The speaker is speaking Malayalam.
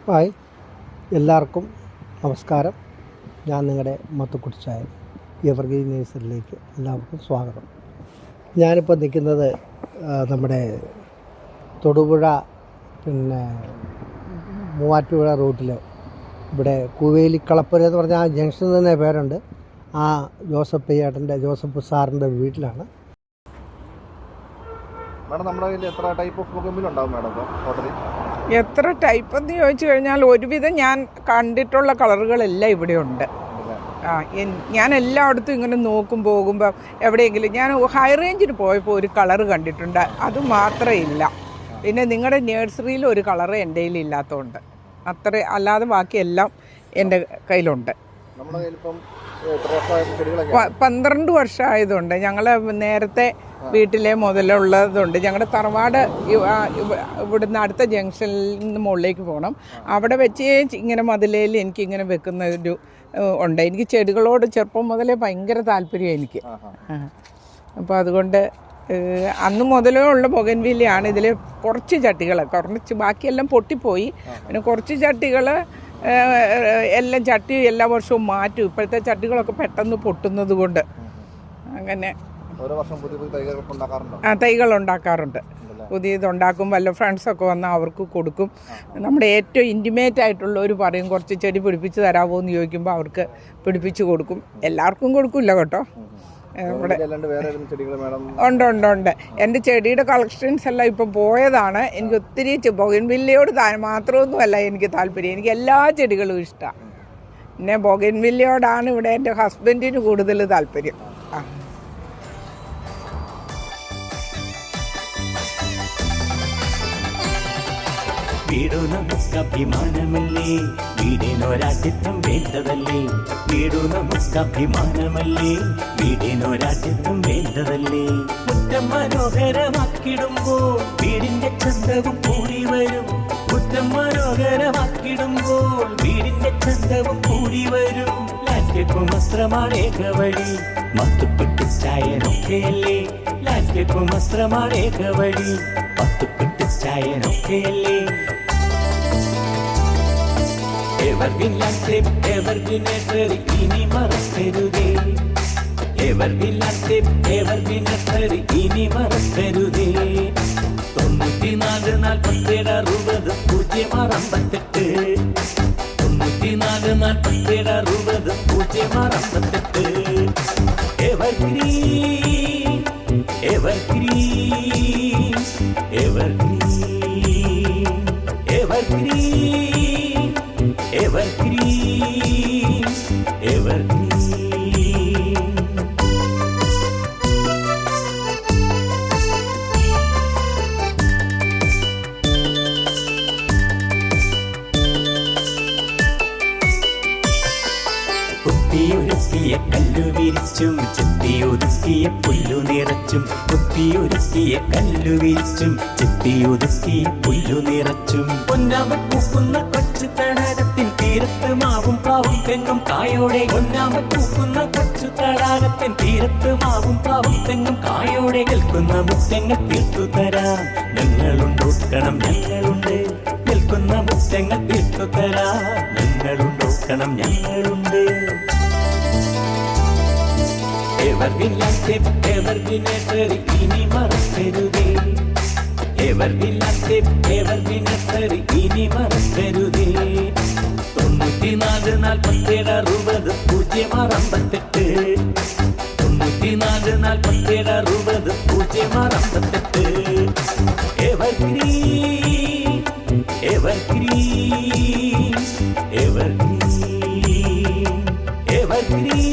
ഹായ്, എല്ലാവർക്കും നമസ്കാരം. ഞാൻ നിങ്ങളുടെ മത്തുക്കുട്ടിച്ചായ എവർഗ്രീൻ നേഴ്സറിയിലേക്ക് എല്ലാവർക്കും സ്വാഗതം. ഞാനിപ്പോൾ നിൽക്കുന്നത് നമ്മുടെ തൊടുപുഴ മൂവാറ്റുപുഴ റൂട്ടിൽ ഇവിടെ കുവേലിക്കളപ്പുര എന്ന് പറഞ്ഞാൽ ആ ജംഗ്ഷൻ തന്നെ പേരുണ്ട്. ആ ജോസഫ് സാറിൻ്റെ വീട്ടിലാണ്. മാഡം, നമ്മുടെ കയ്യിൽ എത്ര ടൈപ്പ് ഓഫ് ബൊഗൻവില്ല ഉണ്ടാവും മാഡം ടോട്ടലി? എത്ര ടൈപ്പ് എന്ന് ചോദിച്ചു കഴിഞ്ഞാൽ ഒരുവിധം ഞാൻ കണ്ടിട്ടുള്ള കളറുകളെല്ലാം ഇവിടെ ഉണ്ട്. ഞാൻ എല്ലായിടത്തും ഇങ്ങനെ പോകുമ്പോൾ എവിടെയെങ്കിലും ഞാൻ ഹൈ റേഞ്ചിന് പോയപ്പോൾ ഒരു കളറ് കണ്ടിട്ടുണ്ട്, അത് മാത്രമേ ഇല്ല. പിന്നെ നിങ്ങളുടെ നേഴ്സറിയിൽ ഒരു കളറ് എൻ്റെ കയ്യിൽ ഇല്ലാത്തതുകൊണ്ട് അത്ര, അല്ലാതെ ബാക്കിയെല്ലാം എൻ്റെ കയ്യിലുണ്ട്. 12 വർഷമായതുകൊണ്ട് ഞങ്ങൾ നേരത്തെ വീട്ടിലെ മുതലുള്ളതുണ്ട്. ഞങ്ങളുടെ തറവാട് ഇവിടുന്ന് അടുത്ത ജംഗ്ഷനിൽ നിന്ന് മുകളിലേക്ക് പോകണം. അവിടെ വെച്ച് ഇങ്ങനെ മതിലേൽ എനിക്കിങ്ങനെ വെക്കുന്ന ഒരു ഉണ്ട്. എനിക്ക് ചെടികളോട് ചെറുപ്പം മുതലേ ഭയങ്കര താല്പര്യം എനിക്ക്. അപ്പോൾ അതുകൊണ്ട് അന്ന് മുതലേ ഉള്ള ബൊഗൻവില്ലയാണ്. ഇതിൽ കുറച്ച് ചട്ടികൾ, ബാക്കിയെല്ലാം പൊട്ടിപ്പോയി. പിന്നെ കുറച്ച് ചട്ടികൾ എല്ലാം എല്ലാ വർഷവും മാറ്റും. ഇപ്പോഴത്തെ ചട്ടികളൊക്കെ പെട്ടെന്ന് പൊട്ടുന്നത് കൊണ്ട് അങ്ങനെ തൈകൾ ഉണ്ടാക്കാറുണ്ട്. പുതിയതുണ്ടാക്കും. വല്ല ഫ്രണ്ട്സൊക്കെ വന്നാൽ അവർക്ക് കൊടുക്കും. നമ്മുടെ ഏറ്റവും ഇൻറ്റിമേറ്റ് ആയിട്ടുള്ളവർ പറയും കുറച്ച് ചെടി പിടിപ്പിച്ച് തരാമോ എന്ന് ചോദിക്കുമ്പോൾ അവർക്ക് പിടിപ്പിച്ച് കൊടുക്കും. എല്ലാവർക്കും കൊടുക്കില്ല കേട്ടോ. നമ്മുടെ ഉണ്ട്. എൻ്റെ ചെടിയുടെ കളക്ഷൻസ് എല്ലാം ഇപ്പം പോയതാണ്. എനിക്ക് ഒത്തിരി ബൊഗൻവില്ലയോട് മാത്രമൊന്നുമല്ല എനിക്ക് താല്പര്യം, എനിക്ക് എല്ലാ ചെടികളും ഇഷ്ടമാണ്. പിന്നെ ബൊഗൻവില്ലയോടാണ് ഇവിടെ എൻ്റെ ഹസ്ബൻഡിന് കൂടുതൽ താല്പര്യം. വീടു നമുക്കഭിമാനമല്ലേ, വീടിനൊരാട്ടിത്തം വേണ്ടതല്ലേ. വീടു നമുക്കഭിമാനമല്ലേ, വീടിനൊരാട്ടിത്തം വേണ്ടതല്ലേ. മുറ്റം മനോഹരമാക്കിടുമ്പോൾ വീടിന്റെ ചന്തവും കൂടി വരും. മുറ്റം മനോഹരമാക്കിടുമ്പോൾ വീടിന്റെ ചന്തവും കൂടി വരും. ലാൻഡ്സ്കേപ്പ് വസ്ത്രമാണ് ഏകവഴി, മത്തുക്കുട്ടിച്ചായനൊക്കെയല്ലേ. ലാൻഡ്സ്കേപ്പ് വസ്ത്രമാണ് ഏകവഴി, മത്തുക്കുട്ടിച്ചായനൊക്കെയല്ലേ. എവർഗ്രീൻ ലാൻഡ്സ്കേപ്പ്, എവർഗ്രീൻ നഴ്സറി ഇനി മറക്കരുതേ. എവർഗ്രീൻ ലാൻഡ്സ്കേപ്പ്, എവർഗ്രീൻ നഴ്സറി ഇനി മറക്കരുതേ. 94 47 60 068 94 47 60 068. Evergreen, evergreen, evergreen, evergreen, evergreen, evergreen. കുത്തിയൊരുക്കിയ കല്ലു വിരിച്ചും ചെത്തിയൊതുക്കിയ പുല്ലു നിറച്ചും. കുത്തിയൊരുക്കിയ കല്ലു വിരിച്ചും ചെത്തിയൊതുക്കിയ പുല്ലു നിറച്ചും. പൊന്നാമ പൂക്കുന്ന കൊച്ചു തടാകത്തിൻ തീരത്ത് മാവും പാവും തെങ്ങും കായോടെ. പൊന്നാമ പൂക്കുന്ന കൊച്ചു തടാകത്തിൻ തീരത്ത് മാവും പാവും തെങ്ങും കായോടെ. നിൽക്കുന്ന മുറ്റങ്ങൾ തീർത്തു തരാം ഞങ്ങളുണ്ടോക്കണം, ഞങ്ങളുണ്ട്. നിൽക്കുന്ന മുറ്റങ്ങൾ തീർത്തു തരാം ഞങ്ങളുണ്ടോക്കണം, ഞങ്ങളുണ്ട്. എവർഗ്രീൻ ലാൻഡ്സ്കേപ്പ്, എവർഗ്രീൻ നഴ്സറി ഇനി മറക്കരുതേ. എവർഗ്രീൻ ലാൻഡ്സ്കേപ്പ്, എവർഗ്രീൻ നഴ്സറി ഇനി മറക്കരുതേ. 94 47 60 068 94 47 60 068. Evergreen, evergreen, evergreen, evergreen.